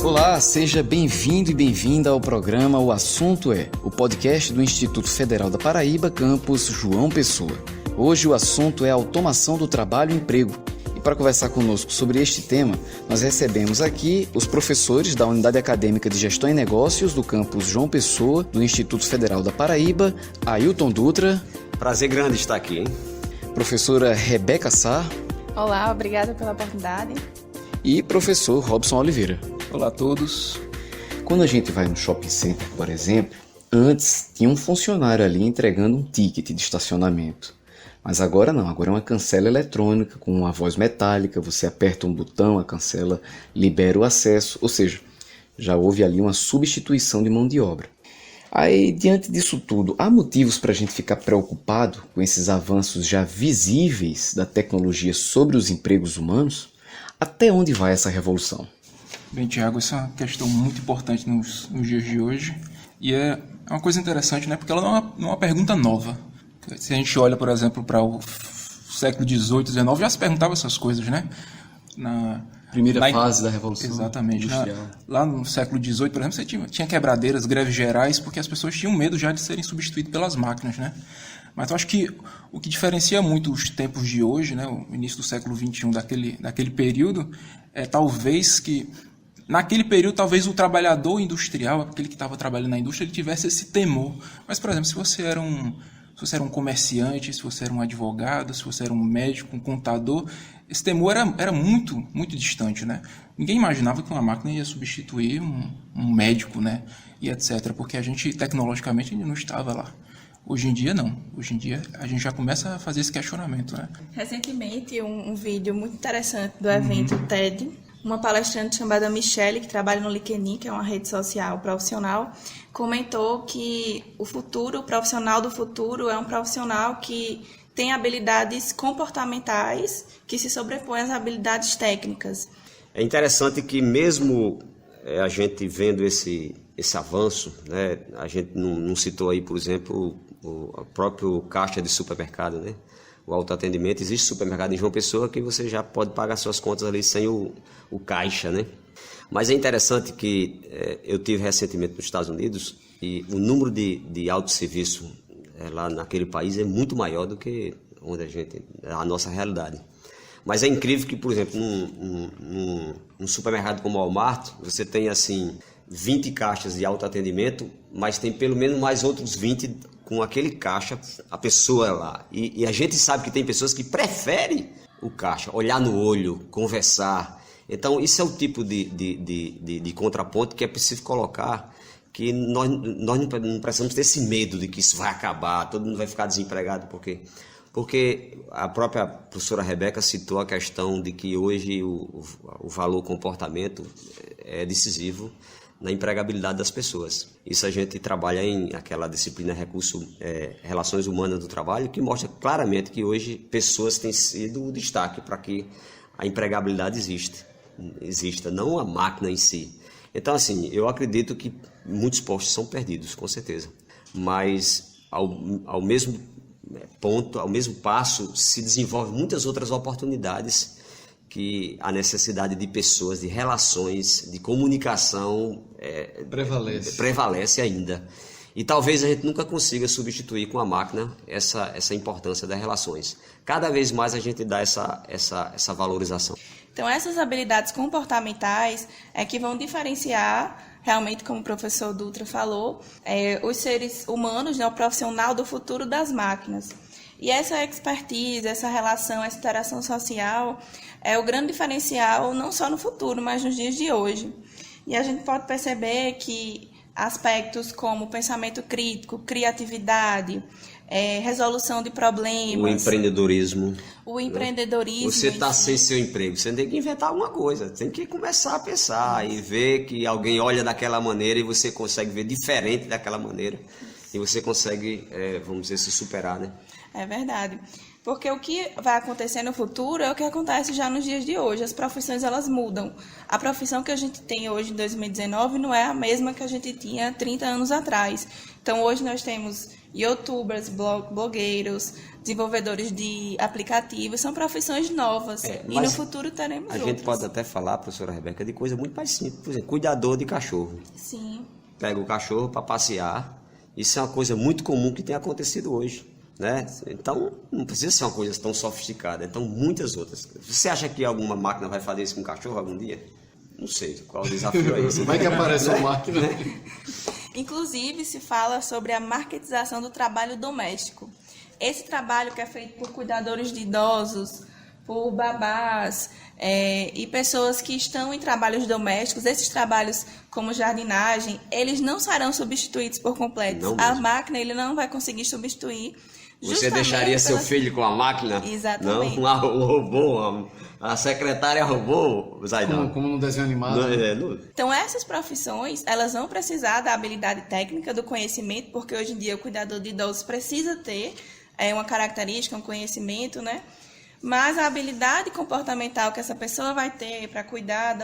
Olá, seja bem-vindo e bem-vinda ao programa O Assunto é, o podcast do Instituto Federal da Paraíba, campus João Pessoa. Hoje o assunto é a automação do trabalho e emprego. E para conversar conosco sobre este tema, nós recebemos aqui os professores da Unidade Acadêmica de Gestão e Negócios do campus João Pessoa, do Instituto Federal da Paraíba, Ailton Dutra. Prazer grande estar aqui, hein? Professora Rebeca Sá. Olá, obrigada pela oportunidade. E professor Robson Oliveira. Olá a todos. Quando a gente vai no shopping center, por exemplo, antes tinha um funcionário ali entregando um ticket de estacionamento. Mas agora não, agora é uma cancela eletrônica com uma voz metálica, você aperta um botão, a cancela libera o acesso, ou seja, já houve ali uma substituição de mão de obra. Aí, diante disso tudo, há motivos para a gente ficar preocupado com esses avanços já visíveis da tecnologia sobre os empregos humanos? Até onde vai essa revolução? Bem, Tiago, essa é uma questão muito importante nos dias de hoje e é uma coisa interessante, né? Porque ela não é uma pergunta nova. Se a gente olha, por exemplo, para o século XVIII, XIX, já se perguntava essas coisas, né? Na primeira fase da Revolução. Exatamente. Lá no século XVIII, por exemplo, você tinha quebradeiras, greves gerais, porque as pessoas tinham medo já de serem substituídas pelas máquinas, né? Mas eu acho que o que diferencia muito os tempos de hoje, né, o início do século XXI daquele período, é talvez que naquele período, talvez o trabalhador industrial, aquele que estava trabalhando na indústria, ele tivesse esse temor. Mas, por exemplo, se você era um comerciante, se você era um advogado, se você era um médico, um contador, esse temor era muito, muito distante, né? Ninguém imaginava que uma máquina ia substituir um médico, né? E etc. Porque a gente, tecnologicamente, ainda não estava lá. Hoje em dia, não. Hoje em dia, a gente já começa a fazer esse questionamento, né? Recentemente, um vídeo muito interessante do evento TED, uma palestrante chamada Michelle, que trabalha no LinkedIn, que é uma rede social profissional, comentou que o profissional do futuro é um profissional que tem habilidades comportamentais que se sobrepõem às habilidades técnicas. É interessante que mesmo a gente vendo esse avanço, né, a gente não citou aí, por exemplo, o próprio caixa de supermercado, né? O autoatendimento. Existe supermercado em João Pessoa que você já pode pagar suas contas ali sem o caixa, né? Mas é interessante que eu tive recentemente nos Estados Unidos e o número de autosserviço lá naquele país é muito maior do que a nossa realidade. Mas é incrível que, por exemplo, num supermercado como o Walmart, você tem assim 20 caixas de autoatendimento, mas tem pelo menos mais outros 20 com aquele caixa, a pessoa lá. E a gente sabe que tem pessoas que preferem o caixa, olhar no olho, conversar. Então, isso é o tipo de contraponto que é preciso colocar, que nós não precisamos ter esse medo de que isso vai acabar, todo mundo vai ficar desempregado, porque a própria professora Rebeca citou a questão de que hoje o valor comportamento é decisivo na empregabilidade das pessoas. Isso a gente trabalha em aquela disciplina Relações Humanas do Trabalho, que mostra claramente que hoje pessoas têm sido o destaque para que a empregabilidade exista, não a máquina em si. Então, assim, eu acredito que muitos postos são perdidos, com certeza. Mas, ao mesmo ponto, ao mesmo passo, se desenvolvem muitas outras oportunidades que a necessidade de pessoas, de relações, de comunicação prevalece ainda. E talvez a gente nunca consiga substituir com a máquina essa importância das relações. Cada vez mais a gente dá essa valorização. Então, essas habilidades comportamentais é que vão diferenciar, realmente, como o professor Dutra falou, os seres humanos, né, o profissional do futuro das máquinas. E essa expertise, essa relação, essa interação social é o grande diferencial não só no futuro, mas nos dias de hoje. E a gente pode perceber que aspectos como pensamento crítico, criatividade, resolução de problemas... O empreendedorismo. Você está sem seu emprego, você tem que inventar alguma coisa, tem que começar a pensar e ver que alguém olha daquela maneira e você consegue ver diferente daquela maneira. E você consegue, vamos dizer, se superar, né? É verdade. Porque o que vai acontecer no futuro é o que acontece já nos dias de hoje. As profissões, elas mudam. A profissão que a gente tem hoje em 2019 não é a mesma que a gente tinha 30 anos atrás. Então, hoje nós temos youtubers, blogueiros, desenvolvedores de aplicativos, são profissões novas. E no futuro teremos outras. A gente pode até falar, professora Rebeca, de coisa muito mais simples. Por exemplo, cuidador de cachorro. Sim. Pega o cachorro para passear. Isso é uma coisa muito comum que tem acontecido hoje, né? Então, não precisa ser uma coisa tão sofisticada. Então, muitas outras. Você acha que alguma máquina vai fazer isso com o cachorro algum dia? Não sei. Qual o desafio é esse? Como é que aparece a máquina? Inclusive, se fala sobre a marketização do trabalho doméstico. Esse trabalho que é feito por cuidadores de idosos, por babás e pessoas que estão em trabalhos domésticos, esses trabalhos como jardinagem, eles não serão substituídos por completo. A máquina ele não vai conseguir substituir. Você deixaria seu filho com a máquina? Exatamente. Não, um robô, a secretária robô, Zaidan. Como no desenho animado. Então, essas profissões, elas vão precisar da habilidade técnica, do conhecimento, porque hoje em dia o cuidador de idosos precisa ter uma característica, um conhecimento, né? Mas a habilidade comportamental que essa pessoa vai ter para cuidar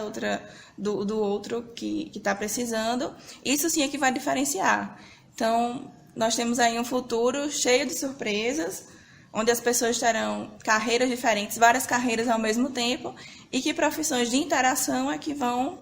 do outro que está precisando, isso sim é que vai diferenciar. Então, nós temos aí um futuro cheio de surpresas, onde as pessoas terão carreiras diferentes, várias carreiras ao mesmo tempo, e que profissões de interação é que vão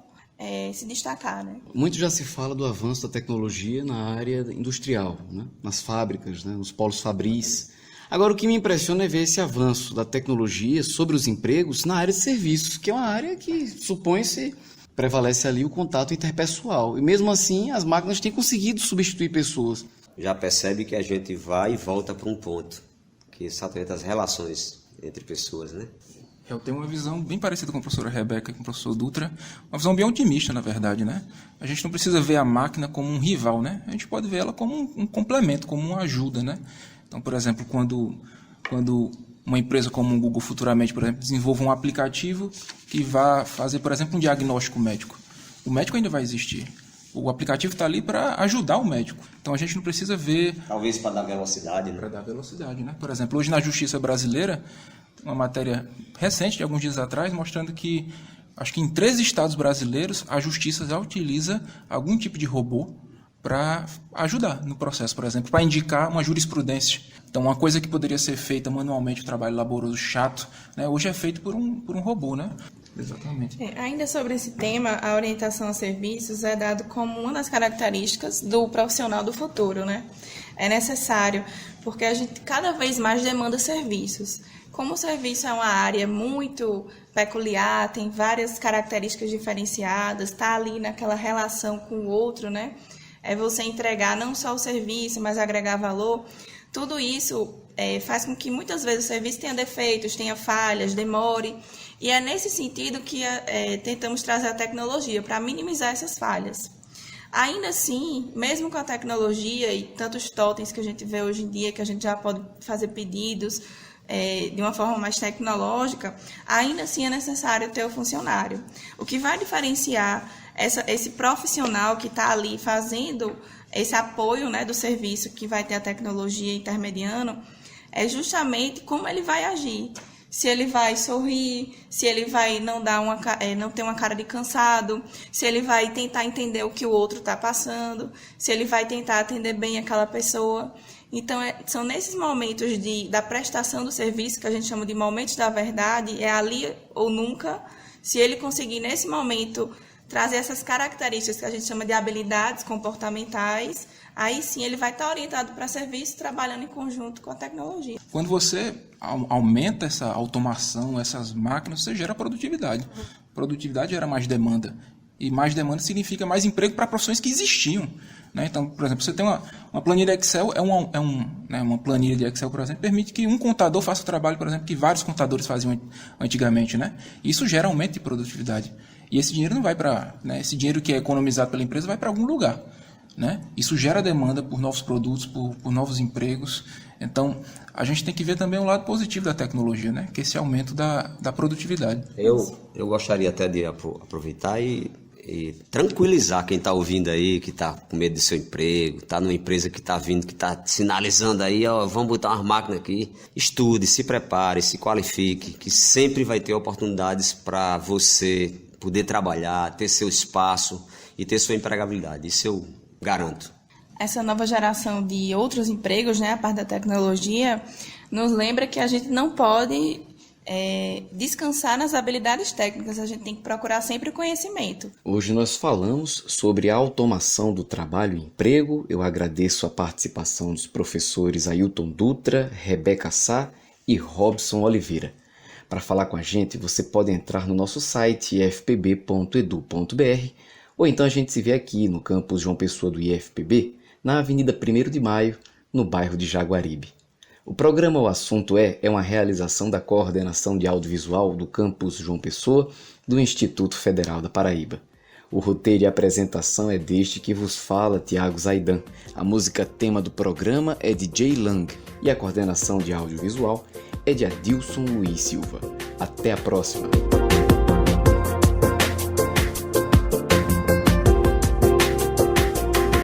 se destacar, né? Muito já se fala do avanço da tecnologia na área industrial, né? Nas fábricas, né? Nos polos fabris. Agora, o que me impressiona é ver esse avanço da tecnologia sobre os empregos na área de serviços, que é uma área que, supõe-se, prevalece ali o contato interpessoal. E mesmo assim, as máquinas têm conseguido substituir pessoas. Já percebe que a gente vai e volta para um ponto, que é exatamente as relações entre pessoas, né? Eu tenho uma visão bem parecida com a professora Rebeca e com o professor Dutra, uma visão bem otimista, na verdade, né? A gente não precisa ver a máquina como um rival, né? A gente pode ver ela como um complemento, como uma ajuda, né? Então, por exemplo, quando uma empresa como o Google futuramente, por exemplo, desenvolve um aplicativo que vá fazer, por exemplo, um diagnóstico médico, o médico ainda vai existir. O aplicativo está ali para ajudar o médico. Então, a gente não precisa ver... Talvez para dar velocidade, né? Para dar velocidade, né? Por exemplo, hoje na Justiça Brasileira, uma matéria recente, de alguns dias atrás, mostrando que, acho que em 3 estados brasileiros, a Justiça já utiliza algum tipo de robô para ajudar no processo, por exemplo, para indicar uma jurisprudência. Então, uma coisa que poderia ser feita manualmente, um trabalho laboroso, chato, né, hoje é feito por um robô, né? Exatamente. Ainda sobre esse tema, a orientação a serviços é dado como uma das características do profissional do futuro, né? É necessário, porque a gente cada vez mais demanda serviços. Como o serviço é uma área muito peculiar, tem várias características diferenciadas, está ali naquela relação com o outro, né? É você entregar não só o serviço, mas agregar valor. Tudo isso faz com que muitas vezes o serviço tenha defeitos, tenha falhas, demore. E é nesse sentido que tentamos trazer a tecnologia para minimizar essas falhas. Ainda assim, mesmo com a tecnologia e tantos totens que a gente vê hoje em dia, que a gente já pode fazer pedidos de uma forma mais tecnológica, ainda assim é necessário ter o funcionário. O que vai diferenciar esse profissional que está ali fazendo esse apoio, né, do serviço que vai ter a tecnologia intermediando é justamente como ele vai agir. Se ele vai sorrir, se ele vai não ter uma cara de cansado, se ele vai tentar entender o que o outro está passando, se ele vai tentar atender bem aquela pessoa. Então, são nesses momentos da prestação do serviço, que a gente chama de momentos da verdade, é ali ou nunca. Se ele conseguir, nesse momento, trazer essas características que a gente chama de habilidades comportamentais, aí sim ele vai estar orientado para serviço, trabalhando em conjunto com a tecnologia. Quando você aumenta essa automação, essas máquinas, você gera produtividade. Produtividade gera mais demanda. E mais demanda significa mais emprego para profissões que existiam. Né? Então, por exemplo, você tem uma planilha Excel, uma planilha de Excel, por exemplo, permite que um contador faça o trabalho, por exemplo, que vários contadores faziam antigamente. Né? Isso gera aumento de produtividade. E esse dinheiro não vai para... Né? Esse dinheiro que é economizado pela empresa vai para algum lugar. Né? Isso gera demanda por novos produtos, por novos empregos. Então, a gente tem que ver também o lado positivo da tecnologia, né? Que é esse aumento da produtividade. Eu gostaria até de aproveitar e tranquilizar quem está ouvindo aí, que está com medo do seu emprego, está numa empresa que está vindo, que está sinalizando aí, ó, vamos botar umas máquinas aqui. Estude, se prepare, se qualifique, que sempre vai ter oportunidades para você poder trabalhar, ter seu espaço e ter sua empregabilidade. Isso eu garanto. essa nova geração de outros empregos, né, a parte da tecnologia, nos lembra que a gente não pode descansar nas habilidades técnicas, a gente tem que procurar sempre o conhecimento. Hoje nós falamos sobre a automação do trabalho e emprego. Eu agradeço a participação dos professores Ailton Dutra, Rebeca Sá e Robson Oliveira. Para falar com a gente, você pode entrar no nosso site ifpb.edu.br ou então a gente se vê aqui no campus João Pessoa do IFPB, na Avenida 1º de Maio, no bairro de Jaguaribe. O programa O Assunto é uma realização da Coordenação de Audiovisual do campus João Pessoa do Instituto Federal da Paraíba. O roteiro e apresentação é deste que vos fala, Tiago Zaidan. A música tema do programa é de Jay Lang e a coordenação de audiovisual é de Adilson Luiz Silva. Até a próxima!